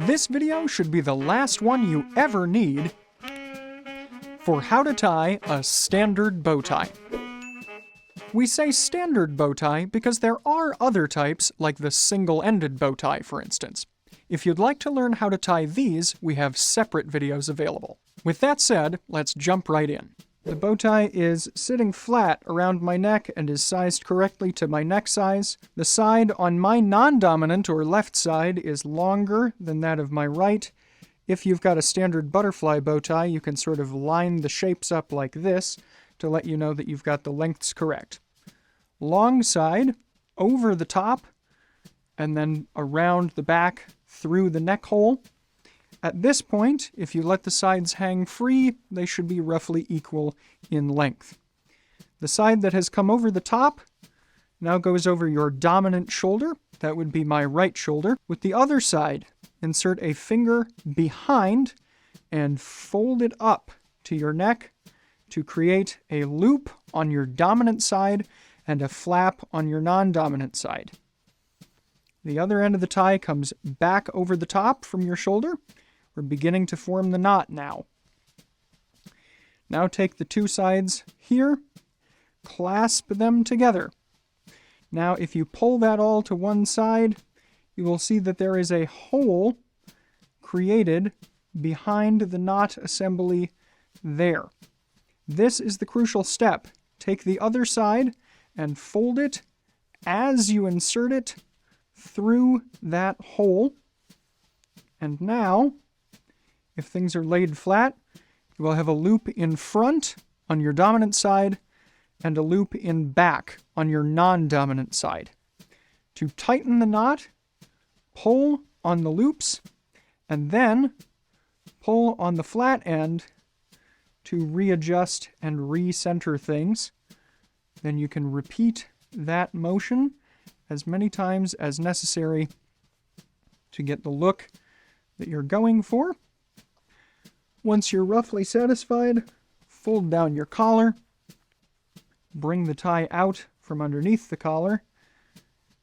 This video should be the last one you ever need for how to tie a standard bow tie. We say standard bow tie because there are other types, like the single-ended bow tie, for instance. If you'd like to learn how to tie these, we have separate videos available. With that said, let's jump right in. The bow tie is sitting flat around my neck and is sized correctly to my neck size. The side on my non-dominant or left side is longer than that of my right. If you've got a standard butterfly bow tie, you can sort of line the shapes up like this to let you know that you've got the lengths correct. Long side, over the top, and then around the back through the neck hole. At this point, if you let the sides hang free, they should be roughly equal in length. The side that has come over the top now goes over your dominant shoulder. That would be my right shoulder. With the other side, insert a finger behind and fold it up to your neck to create a loop on your dominant side and a flap on your non-dominant side. The other end of the tie comes back over the top from your shoulder. We're beginning to form the knot now. Now take the two sides here, clasp them together. Now if you pull that all to one side, you will see that there is a hole created behind the knot assembly there. This is the crucial step. Take the other side and fold it as you insert it through that hole. And now, if things are laid flat, you will have a loop in front on your dominant side and a loop in back on your non-dominant side. To tighten the knot, pull on the loops and then pull on the flat end to readjust and recenter things. Then you can repeat that motion as many times as necessary to get the look that you're going for. Once you're roughly satisfied, fold down your collar, bring the tie out from underneath the collar,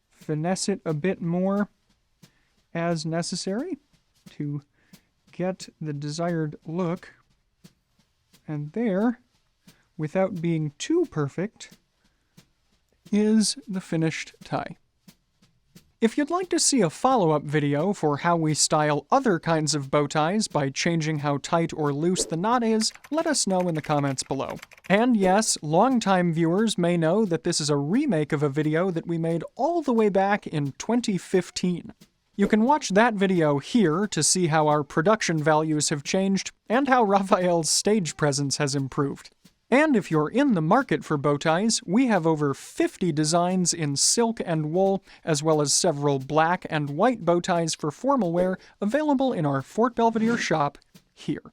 finesse it a bit more as necessary to get the desired look, and there, without being too perfect, is the finished tie. If you'd like to see a follow-up video for how we style other kinds of bow ties by changing how tight or loose the knot is, let us know in the comments below. And yes, longtime viewers may know that this is a remake of a video that we made all the way back in 2015. You can watch that video here to see how our production values have changed and how Raphael's stage presence has improved. And if you're in the market for bow ties, we have over 50 designs in silk and wool, as well as several black and white bow ties for formal wear available in our Fort Belvedere shop here.